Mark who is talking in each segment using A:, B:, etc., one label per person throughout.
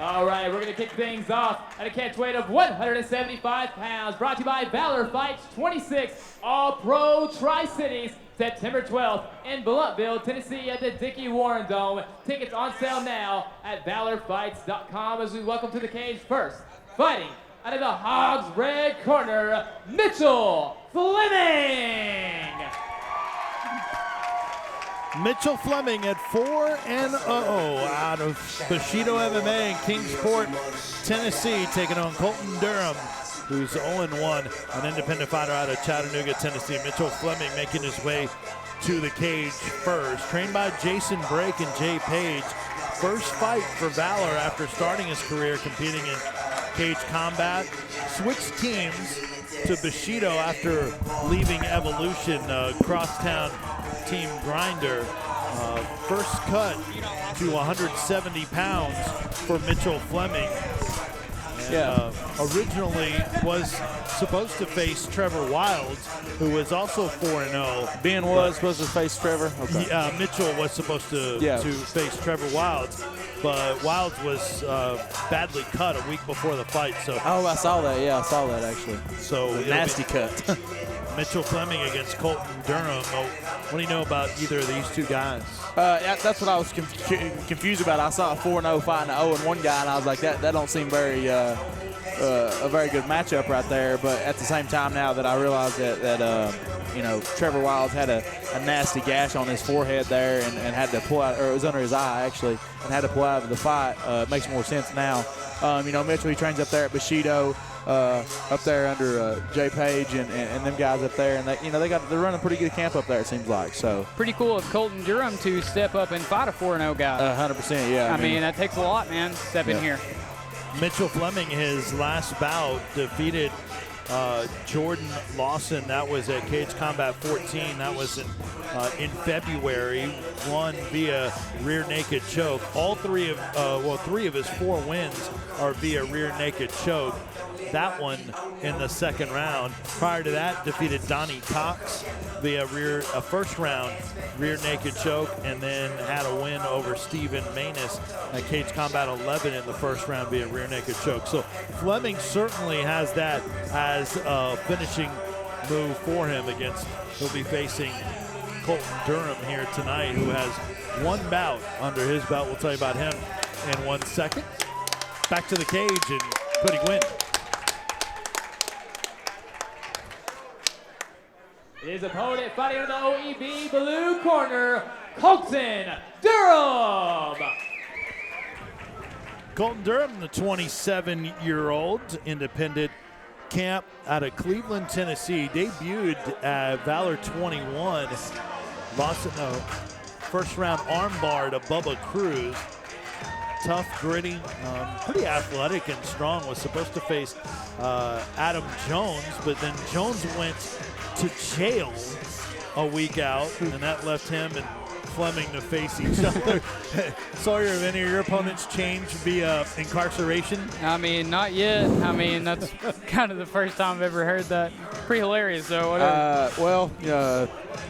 A: All right, we're going to kick things off at a catch weight of 175 pounds. Brought to you by Valor Fights 26 All-Pro Tri-Cities, September 12th in Bluffville, Tennessee at the Dickie Warren Dome. Tickets on sale now at valorfights.com as we welcome to the cage first, fighting out of the Hogs red corner, Mitchell Fleming.
B: Mitchell Fleming at 4-0 out of Bushido MMA in Kingsport, Tennessee, taking on Colton Durham, who's 0-1, an independent fighter out of Chattanooga, Tennessee. Mitchell Fleming making his way to the cage first. Trained by Jason Brake and Jay Page. First fight for Valor after starting his career competing in cage combat. Switched teams to Bushido after leaving Evolution, crosstown team grinder. First cut to 170 pounds for Mitchell Fleming. And, originally was supposed to face Trevor Wilds, who was also 4-0.
C: Ben was supposed to face Trevor?
B: Okay. Mitchell was supposed to face Trevor Wilds, but Wilds was badly cut a week before the fight. So
C: I saw that. Yeah, I saw that actually.
B: So
C: nasty cut.
B: Mitchell Fleming against Colton Durham. What do you know about either of these two guys?
C: That's what I was confused about. I saw a 4-0 fighting an 0-1 guy, and I was like, that don't seem very a very good matchup right there. But at the same time, now that I realize that you know, Trevor Wilds had a nasty gash on his forehead there and had to pull out, or it was under his eye actually, and had to pull out of the fight. It makes more sense now. You know, Mitchell, he trains up there at Bushido, up there under Jay Page and them guys up there, and they're running a pretty good camp up there, it seems like. So
D: pretty cool of Colton Durham to step up and fight a 4-0 guy.
C: 100%, yeah.
D: I mean, that takes a lot, man. Step in here.
B: Mitchell Fleming, his last bout, defeated Jordan Lawson. That was at Cage Combat 14. That was in February. Won via rear naked choke. All three of his 4 wins are via rear naked choke. That one in the second round. Prior to that, defeated Donnie Cox via a first round rear naked choke, and then had a win over Steven Manus at Cage Combat 11 in the first round via rear naked choke. So Fleming certainly has that as a finishing move for him he'll be facing Colton Durham here tonight, who has one bout under his belt. We'll tell you about him in 1 second. Back to the cage, and could he win?
A: His opponent fighting in the OEB blue corner, Colton Durham.
B: Colton Durham, the 27-year-old independent camp out of Cleveland, Tennessee, debuted at Valor 21. Lost in the first round armbar to Bubba Cruz. Tough, gritty, pretty athletic and strong. Was supposed to face Adam Jones, but then Jones went to jail a week out, and that left him and Fleming to face each other. Sawyer, have any of your opponents changed via incarceration?
D: I mean, not yet. I mean, that's kind of the first time I've ever heard that. Pretty hilarious, though.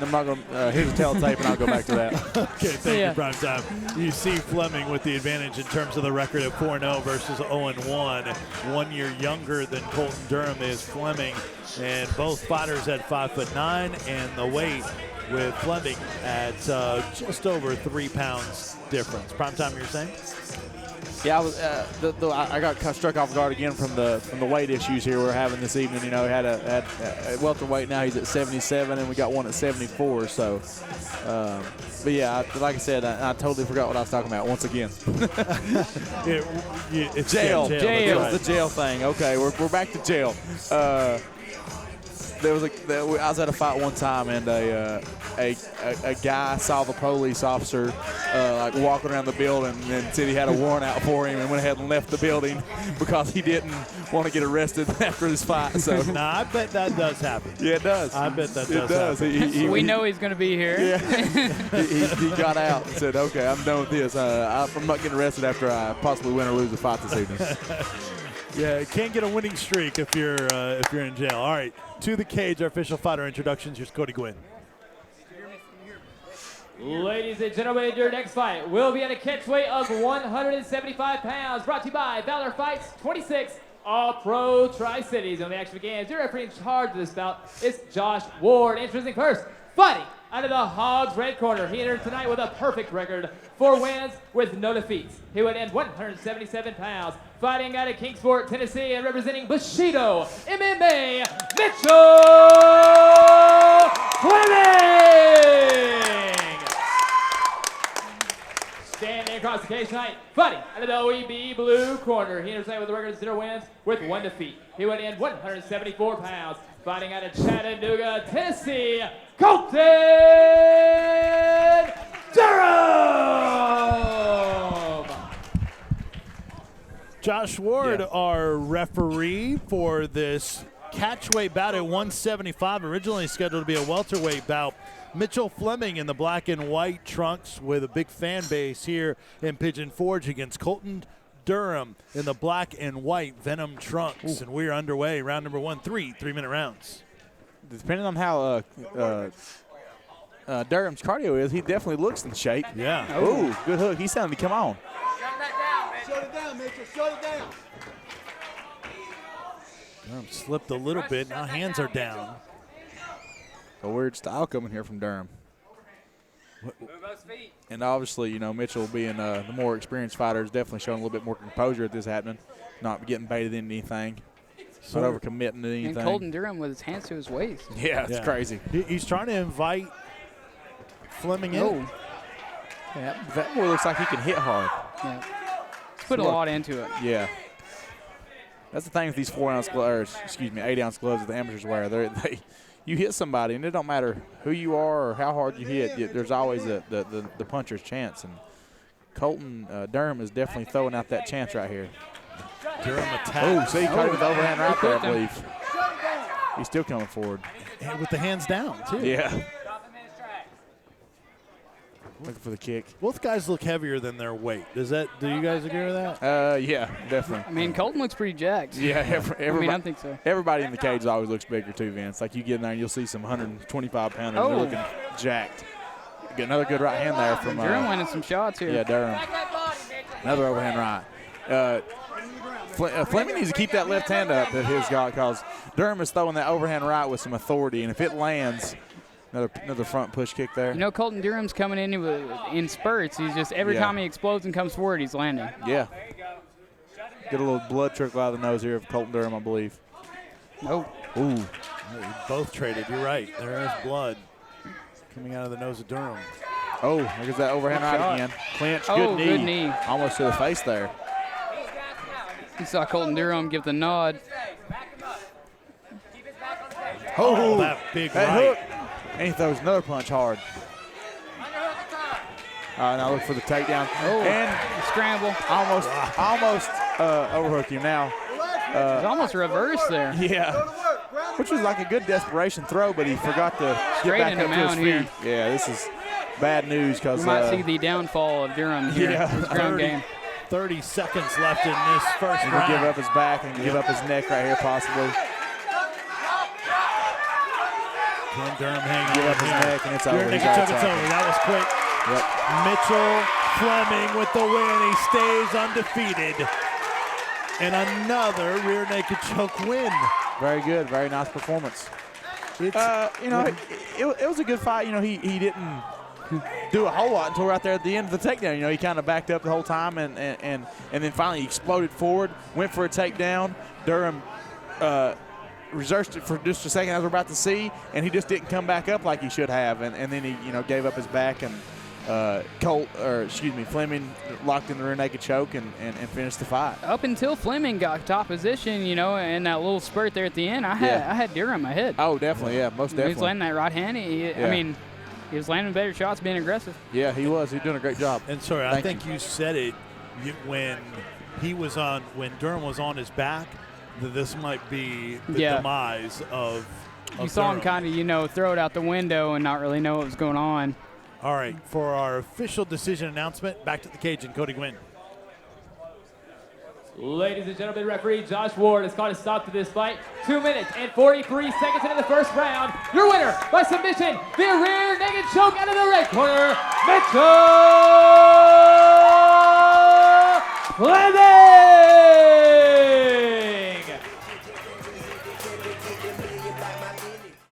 C: I'm not going to, here's a tape, and I'll go back to that.
B: Okay, thank you, Prime Time. You see Fleming with the advantage in terms of the record of 4-0 versus 0-1. 1 year younger than Colton Durham is Fleming, and both fighters at 5'9", and the weight with Fleming at just over 3 pounds difference. Prime Time, you're saying?
C: Yeah, I got struck off guard again from the weight issues here we're having this evening. You know, he had a welterweight, now he's at 77, and we got one at 74. So, but yeah, like I said, I totally forgot what I was talking about once again.
B: It's
C: jail.
B: Right.
C: The jail thing. Okay, we're back to jail. I was at a fight one time, and a guy saw the police officer like walking around the building, and said he had a warrant out for him, and went ahead and left the building because he didn't want to get arrested after his fight. So
B: I bet that does happen.
C: Yeah, it does.
B: I bet that does happen.
D: We know he's going to be here.
C: Yeah. he got out and said, "Okay, I'm done with this. I'm not getting arrested after I possibly win or lose a fight this evening."
B: Yeah, can't get a winning streak if you're in jail. All right, to the cage, our official fighter introductions. Here's Cody Gwynn.
A: Ladies and gentlemen, your next fight will be at a catch weight of 175 pounds. Brought to you by Valor Fights 26, All Pro Tri-Cities. And the action begins. Your referee in charge of this bout is Josh Ward. Introducing first, fighting out of the Hogs red corner. He entered tonight with a perfect record, 4 wins with no defeats. He would end 177 pounds. Fighting out of Kingsport, Tennessee, and representing Bushido MMA, Mitchell Fleming. Standing across the cage tonight, fighting out of the OEB blue corner. He enters tonight with a record of 0 wins with 1 defeat. He would end 174 pounds. Fighting out of Chattanooga, Tennessee, Colton Durham.
B: Josh Ward, our referee for this catchweight bout at 175, originally scheduled to be a welterweight bout. Mitchell Fleming in the black and white trunks with a big fan base here in Pigeon Forge against Colton Durham in the black and white Venom trunks. Ooh. And we're underway. Round number 1, 3-minute rounds.
C: Depending on how Durham's cardio is, he definitely looks in shape.
B: Yeah.
C: Ooh, good hook. He's telling me, come on.
E: Shut it down, Mitchell. Shut it down.
B: Durham slipped a little bit. Now hands are down.
C: A weird style coming here from Durham. And obviously, you know, Mitchell being the more experienced fighter is definitely showing a little bit more composure at this happening, not getting baited into anything, not overcommitting to anything.
D: And Colton Durham with his hands to his waist.
C: Yeah, it's crazy.
B: He's trying to invite Fleming in.
D: Oh.
C: Yeah, that boy looks like he can hit hard.
D: Yeah. He's put a lot into it.
C: Yeah. That's the thing with these 8-ounce gloves that the amateurs wear. You hit somebody, and it don't matter who you are or how hard you hit. There's always the puncher's chance, and Colton Durham is definitely throwing out that chance right here.
B: Durham attacks.
C: Oh, see, he caught him with the overhand right there, I believe. He's still coming forward.
B: And with the hands down, too.
C: Yeah. Looking for the kick.
B: Both guys look heavier than their weight. Do you guys agree with that?
C: Yeah, definitely.
D: I mean, Colton looks pretty jacked.
C: Yeah, everybody,
D: I think so.
C: Everybody in the cage always looks bigger too, Vince. Like you get in there and you'll see some 125-pounders. They're looking jacked. Get another good right hand there from
D: Durham winning some shots here.
C: Yeah, Durham. Another overhand right. Fleming needs to keep that left hand up that he's got because Durham is throwing that overhand right with some authority, and if it lands, another front push kick there.
D: You know, Colton Durham's coming in spurts. He's just every time he explodes and comes forward, he's landing.
C: Yeah. Get a little blood trickle out of the nose here of Colton Durham, I believe.
D: Nope.
C: Ooh.
B: We both traded. You're right. There is blood coming out of the nose of Durham.
C: Oh, look at that overhand right again. Clinch,
D: good knee.
C: Almost to the face there.
D: You saw Colton Durham give the nod.
B: Oh, that big
C: that
B: right.
C: hook. And he throws another punch hard. Now look for the takedown.
D: Oh,
C: and
D: scramble.
C: Almost overhooked him now.
D: It's almost reverse there.
C: Yeah. Which was like a good desperation throw, but he forgot to
D: straighten
C: get back
D: him
C: up to
D: out
C: his
D: here.
C: feet. Yeah, this is bad news because
D: we might see the downfall of Durham here.
C: Yeah.
D: His ground game.
B: 30 seconds left in this first round.
C: Give up his back and give up his neck right here possibly.
B: Can Durham hang
C: give up his neck and it's over.
B: It's over. That was quick.
C: Yep.
B: Mitchell Fleming with the win. He stays undefeated. And another rear naked choke win.
C: Very good. Very nice performance. It was a good fight. You know, he didn't do a whole lot until right there at the end of the takedown. You know, he kind of backed up the whole time and then finally he exploded forward, went for a takedown. Durham researched it for just a second as we're about to see, and he just didn't come back up like he should have, and then he gave up his back, and Fleming locked in the rear naked choke and finished the fight.
D: Up until Fleming got top position, and that little spurt there at the end, I had Durham ahead.
C: Oh, definitely, yeah, most definitely.
D: He was landing that right hand. I mean, he was landing better shots, being aggressive.
C: Yeah, he was. He was doing a great job.
B: And sorry, I think you said it when Durham was on his back. This might be the demise of
D: you saw him kind of, throw it out the window and not really know what was going on.
B: All right, for our official decision announcement, back to the cage and Cody Gwynn.
A: Ladies and gentlemen, referee Josh Ward has called a stop to this fight. 2 minutes and 43 seconds into the first round. Your winner by submission via rear naked choke out of the red corner, Mitchell Fleming!